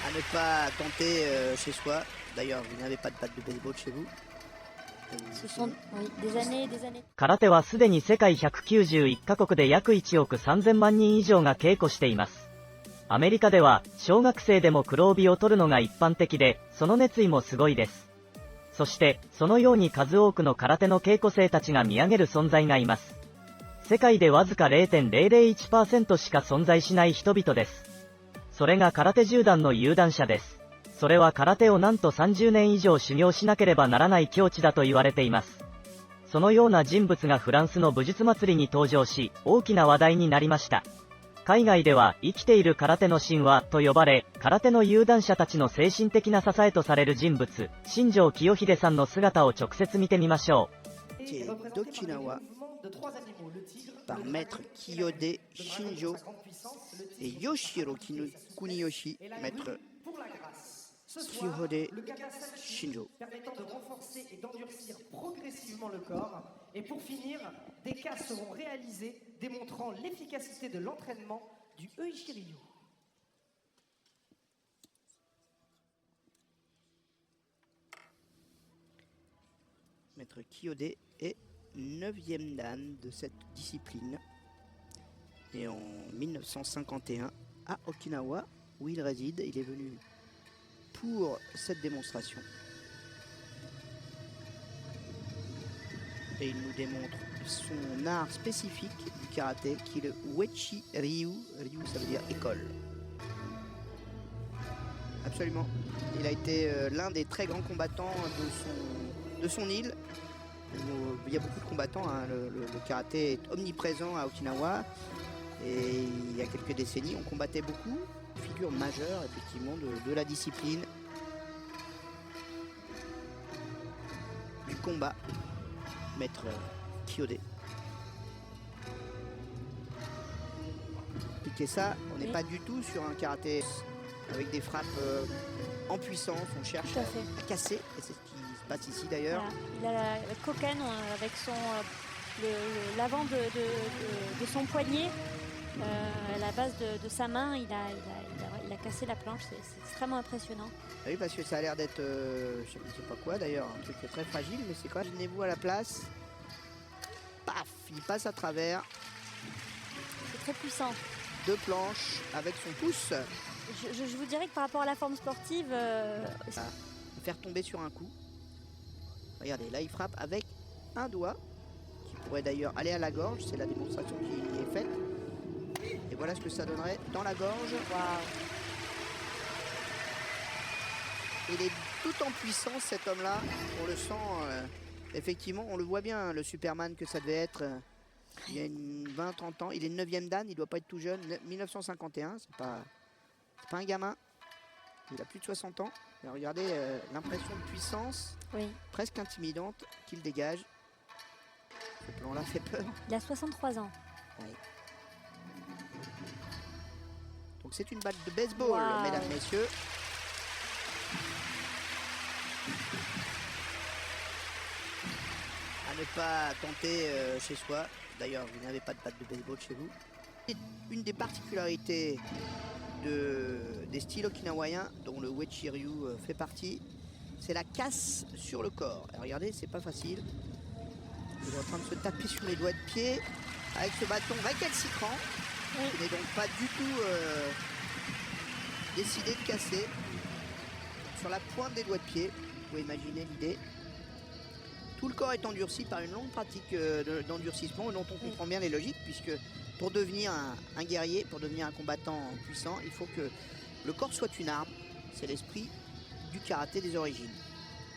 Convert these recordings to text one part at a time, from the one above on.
À ne pas tenter chez soi. D'ailleurs, vous n'avez pas de batte de baseball chez vous. Ce sont des années et des années. 空手はすでに世界191カ国で約1億3000万人以上が稽古しています。アメリカでは小学生でも黒帯を取るのが一般的で、その熱意もすごいです。そしてそのように数多くの空手の稽古生たちが見上げる存在がいます。世界でわずか 0.001% しか存在しない人々です。それが空手10段の有段者です。それは空手をなんと30年以上修行しなければならない境地だと言われています。そのような人物がフランスの武術祭りに登場し、大きな話題になりました。海外では生きている空手の神話と呼ばれ、空手の有段者たちの精神的な支えとされる人物、新庄清秀さんの姿を直接見てみましょう。d'Okinawa par maître Kiyode Shinjo et Yoshiro Kuniyoshi, maître Kiyode Shinjo. Permettant de renforcer et d'endurcir progressivement le corps. Et pour finir, des cas seront réalisés démontrant l'efficacité de l'entraînement du Uichi-Ryu. Maître Kiyode est 9e dan de cette discipline. Et en 1951, à Okinawa, où il réside, il est venu pour cette démonstration. Et il nous démontre son art spécifique du karaté, qui est le Uechi Ryu. Ryu, ça veut dire école. Absolument. Il a été l'un des très grands combattants de son île. Il y a beaucoup de combattants, hein. Le karaté est omniprésent à Okinawa. Et il y a quelques décennies, on combattait beaucoup. Figure majeure, effectivement, de la discipline. Du combat. Maître Kiyode. Piquer ça, on n'est pas du tout sur un karaté avec des frappes en puissance. On cherche à casser, et c'est ce qui se passe ici d'ailleurs. Voilà. Il a la cocaine avec l'avant de son poignet, à la base de sa main, il a cassé la planche. C'est extrêmement impressionnant. Oui, parce que ça a l'air d'être, je ne sais pas quoi d'ailleurs, un truc très fragile, mais c'est quoi? Imaginez-vous à la place. Paf, il passe à travers. C'est très puissant. 2 planches avec son pouce. Je vous dirais que par rapport à la forme sportive... faire tomber sur un coup. Regardez, là il frappe avec un doigt, qui pourrait d'ailleurs aller à la gorge, c'est la démonstration qui est faite. Et voilà ce que ça donnerait dans la gorge. Waouh. Il est tout en puissance cet homme-là, on le sent, effectivement, on le voit bien, le Superman que ça devait être il y a 20-30 ans. Il est 9e dan, il ne doit pas être tout jeune, 1951, c'est pas un gamin, il a plus de 60 ans. Et regardez l'impression de puissance, presque intimidante qu'il dégage. Ce plan-là fait peur. Il a 63 ans. Ouais. Donc c'est une batte de baseball, mesdames, messieurs. À ne pas tenter chez soi. D'ailleurs, vous n'avez pas de batte de baseball chez vous. Une des particularités des styles okinawaïens, dont le Uechi Ryu fait partie, c'est la casse sur le corps. Et regardez, c'est pas facile. Il est en train de se taper sur les doigts de pied avec ce bâton récalcitrant, qui n'est donc pas du tout décidé de casser. Sur la pointe des doigts de pied, vous pouvez imaginer l'idée. Tout le corps est endurci par une longue pratique d'endurcissement dont on comprend bien les logiques, puisque pour devenir un guerrier, pour devenir un combattant puissant, il faut que le corps soit une arme. C'est l'esprit du karaté des origines.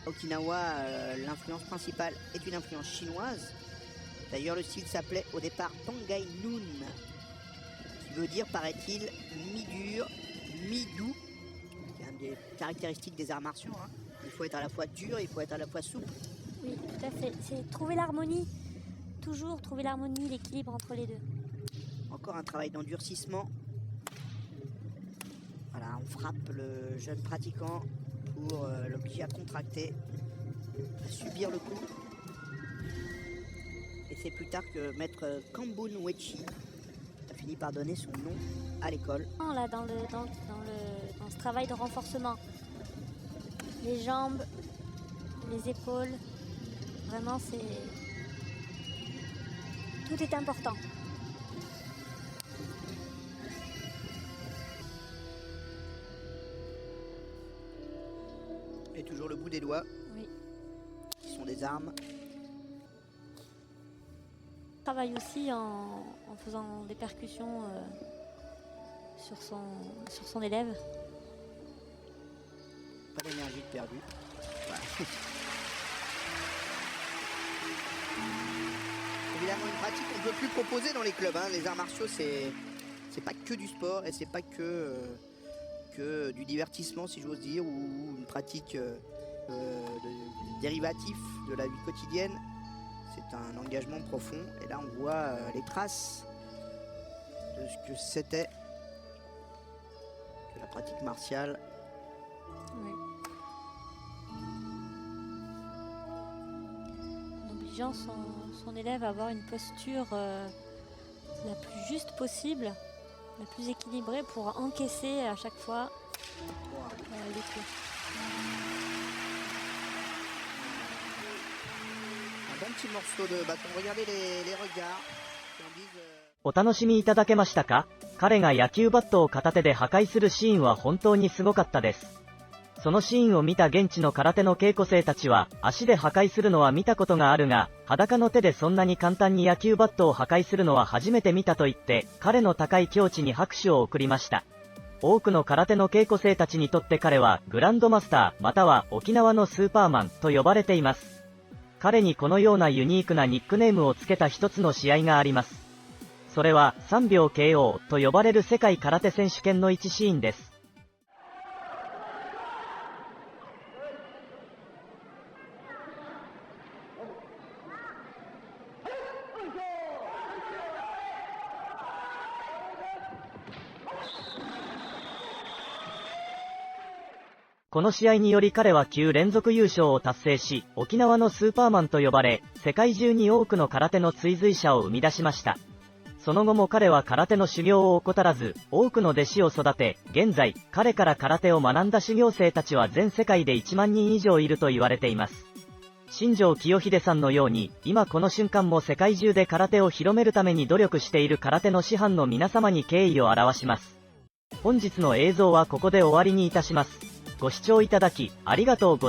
Okinawa, l'influence principale est une influence chinoise. D'ailleurs, le style s'appelait au départ Tongai Nun, qui veut dire, paraît-il, mi-dur, mi-doux. C'est une des caractéristiques des arts martiaux. Hein. Il faut être à la fois dur, il faut être à la fois souple. Oui, tout à fait. C'est trouver l'harmonie. Toujours trouver l'harmonie, l'équilibre entre les deux. Encore un travail d'endurcissement. Voilà, on frappe le jeune pratiquant pour l'obliger à contracter, à subir le coup. Et c'est plus tard que maître Kambun Uechi, finit par donner son nom à l'école. Là, dans ce travail de renforcement, les jambes, les épaules, vraiment tout est important. Et toujours le bout des doigts, Oui. qui sont des armes. Il travaille aussi en faisant des percussions sur son élève. Pas d'énergie de perdue. Voilà. Évidemment, une pratique qu'on ne peut plus proposer dans les clubs. Hein. Les arts martiaux, c'est pas que du sport et c'est pas que du divertissement, si j'ose dire, ou une pratique dérivatif de la vie quotidienne. C'est un engagement profond. Et là, on voit les traces de ce que c'était que la pratique martiale. Oui. En obligeant son élève à avoir une posture la plus juste possible, la plus équilibrée pour encaisser à chaque fois les coups. Un bon petit morceau de bâton. Regardez les regards qui en disent. お楽しみいただけましたか？彼が野球バットを片手で破壊するシーンは本当にすごかったです。そのシーンを見た現地の空手の稽古生たちは、足で破壊するのは見たことがあるが、裸の手でそんなに簡単に野球バットを破壊するのは初めて見たと言って、彼の高い境地に拍手を送りました。多くの空手の稽古生たちにとって彼は、グランドマスターまたは沖縄のスーパーマンと呼ばれています。彼にこのようなユニークなニックネームをつけた一つの試合があります。それは、3秒 KO と呼ばれる世界空手選手権の1シーンです。この試合により彼は9連続優勝を達成し、沖縄のスーパーマンと呼ばれ、世界中に多くの空手の追随者を生み出しました。その後も彼は空手の修行を怠らず、多くの弟子を育て、現在、彼から空手を学んだ修行生たちは全世界で1万人以上いると言われています。新庄清秀さんのように、今この瞬間も世界中で空手を広めるために努力している空手の師範の皆様に敬意を表します。本日の映像はここで終わりにいたします。ご視聴いただき、ありがとうございました。